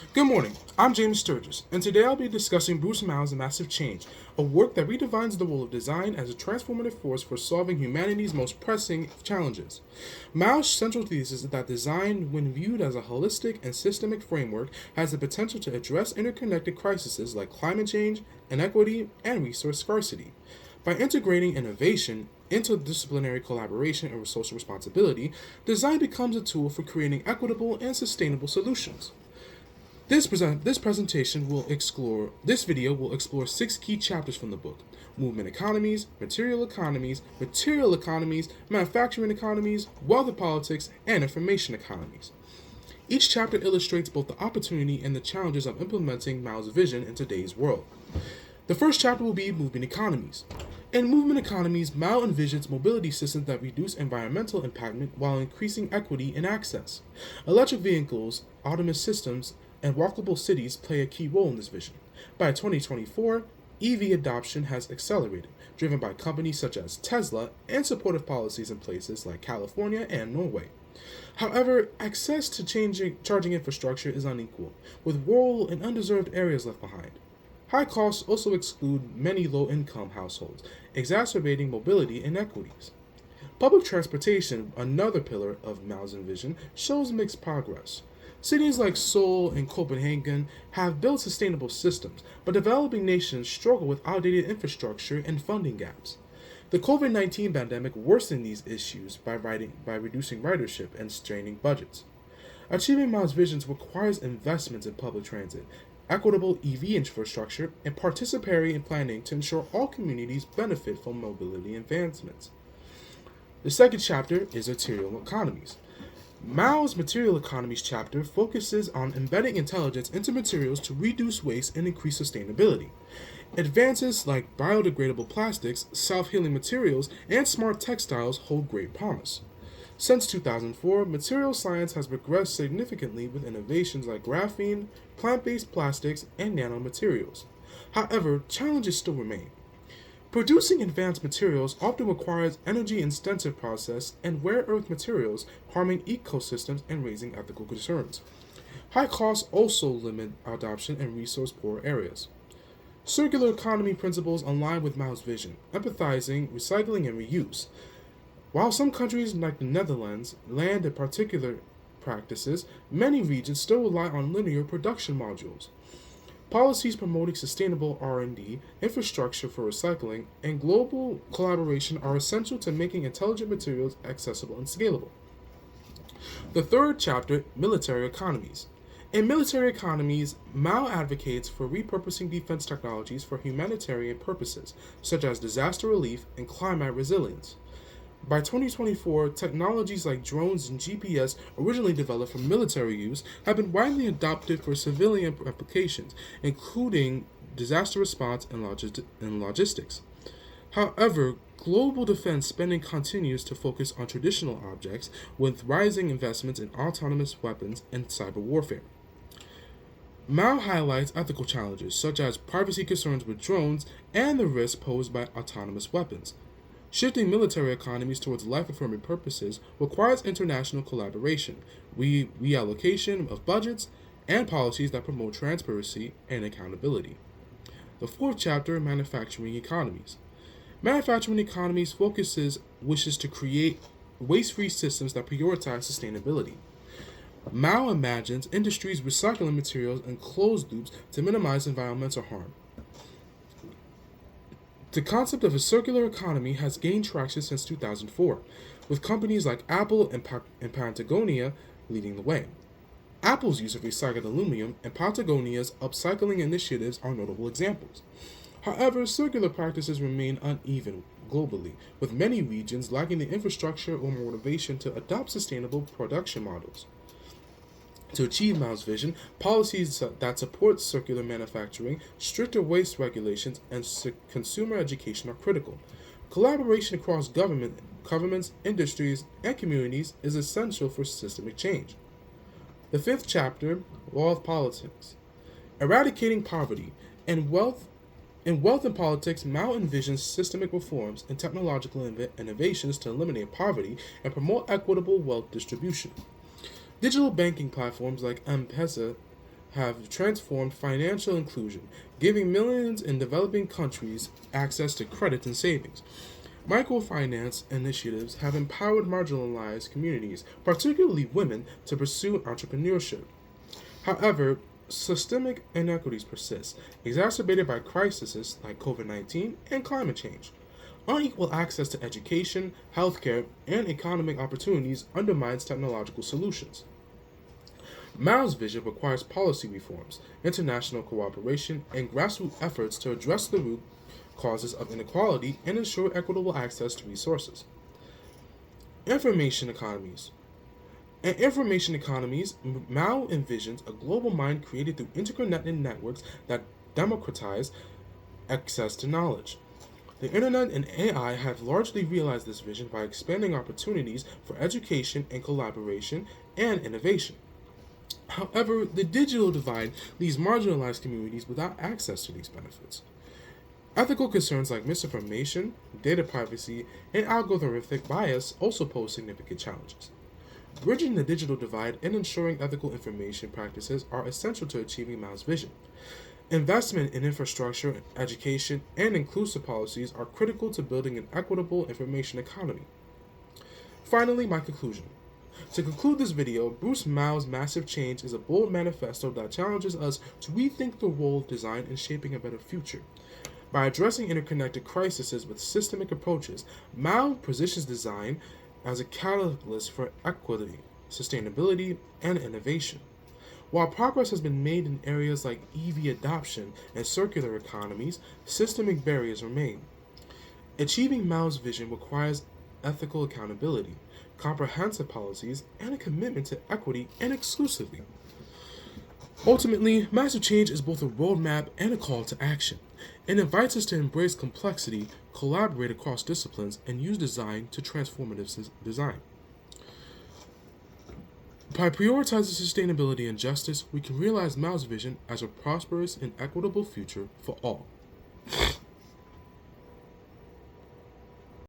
Good morning, I'm James Sturgis, and today I'll be discussing Bruce Mao's Massive Change, a work that redefines the role of design as a transformative force for solving humanity's most pressing challenges. Mao's central thesis is that design, when viewed as a holistic and systemic framework, has the potential to address interconnected crises like climate change, inequity, and resource scarcity. By integrating innovation, interdisciplinary collaboration, and social responsibility, design becomes a tool for creating equitable and sustainable solutions. This video will explore six key chapters from the book: movement economies, material economies, manufacturing economies, wealth and politics, and information economies. Each chapter illustrates both the opportunity and the challenges of implementing Mao's vision in today's world. The first chapter will be movement economies. In movement economies, Mao envisions mobility systems that reduce environmental impact while increasing equity and access. Electric vehicles, autonomous systems, and walkable cities play a key role in this vision. By 2024, EV adoption has accelerated, driven by companies such as Tesla and supportive policies in places like California and Norway. However, access to charging infrastructure is unequal, with rural and undeserved areas left behind. High costs also exclude many low income households, exacerbating mobility inequities. Public transportation, another pillar of Mao's vision, shows mixed progress. Cities like Seoul and Copenhagen have built sustainable systems, but developing nations struggle with outdated infrastructure and funding gaps. The COVID-19 pandemic worsened these issues by reducing ridership and straining budgets. Achieving Mao's visions requires investments in public transit, equitable EV infrastructure, and participatory planning to ensure all communities benefit from mobility advancements. The second chapter is material economies. Mao's Material Economies chapter focuses on embedding intelligence into materials to reduce waste and increase sustainability. Advances like biodegradable plastics, self-healing materials, and smart textiles hold great promise. Since 2004, material science has progressed significantly with innovations like graphene, plant-based plastics, and nanomaterials. However, challenges still remain. Producing advanced materials often requires energy-intensive process and rare earth materials, harming ecosystems and raising ethical concerns. High costs also limit adoption in resource-poor areas. Circular economy principles align with Mao's vision, empathizing, recycling, and reuse. While some countries, like the Netherlands, land in particular practices, many regions still rely on linear production modules. Policies promoting sustainable R&D, infrastructure for recycling, and global collaboration are essential to making intelligent materials accessible and scalable. The third chapter, military economies. In military economies, Mao advocates for repurposing defense technologies for humanitarian purposes, such as disaster relief and climate resilience. By 2024, technologies like drones and GPS, originally developed for military use, have been widely adopted for civilian applications, including disaster response and logistics. However, global defense spending continues to focus on traditional objects, with rising investments in autonomous weapons and cyber warfare. Mao highlights ethical challenges, such as privacy concerns with drones and the risks posed by autonomous weapons. Shifting military economies towards life-affirming purposes requires international collaboration, reallocation of budgets, and policies that promote transparency and accountability. The fourth chapter, manufacturing economies. Manufacturing economies wishes to create waste-free systems that prioritize sustainability. Mao imagines industries recycling materials in closed loops to minimize environmental harm. The concept of a circular economy has gained traction since 2004, with companies like Apple and Patagonia leading the way. Apple's use of recycled aluminum and Patagonia's upcycling initiatives are notable examples. However, circular practices remain uneven globally, with many regions lacking the infrastructure or motivation to adopt sustainable production models. To achieve Mao's vision, policies that support circular manufacturing, stricter waste regulations, and consumer education are critical. Collaboration across governments, industries, and communities is essential for systemic change. The fifth chapter, wealth politics. Eradicating poverty and wealth. In wealth and politics, Mao envisions systemic reforms and technological innovations to eliminate poverty and promote equitable wealth distribution. Digital banking platforms like M-Pesa have transformed financial inclusion, giving millions in developing countries access to credit and savings. Microfinance initiatives have empowered marginalized communities, particularly women, to pursue entrepreneurship. However, systemic inequities persist, exacerbated by crises like COVID 19 and climate change. Unequal access to education, healthcare, and economic opportunities undermines technological solutions. Mao's vision requires policy reforms, international cooperation, and grassroots efforts to address the root causes of inequality and ensure equitable access to resources. Information economies. In information economies, Mao envisions a global mind created through interconnected networks that democratize access to knowledge. The internet and AI have largely realized this vision by expanding opportunities for education and collaboration and innovation. However, the digital divide leaves marginalized communities without access to these benefits. Ethical concerns like misinformation, data privacy, and algorithmic bias also pose significant challenges. Bridging the digital divide and ensuring ethical information practices are essential to achieving Mao's vision. Investment in infrastructure, education, and inclusive policies are critical to building an equitable information economy. Finally, my conclusion. To conclude this video, Bruce Mao's Massive Change is a bold manifesto that challenges us to rethink the role of design in shaping a better future. By addressing interconnected crises with systemic approaches, Mao positions design as a catalyst for equity, sustainability, and innovation. While progress has been made in areas like EV adoption and circular economies, systemic barriers remain. Achieving Mao's vision requires ethical accountability, comprehensive policies, and a commitment to equity and exclusivity. Ultimately, Massive Change is both a roadmap and a call to action. It invites us to embrace complexity, collaborate across disciplines, and use design to transformative design. By prioritizing sustainability and justice, we can realize Mao's vision as a prosperous and equitable future for all.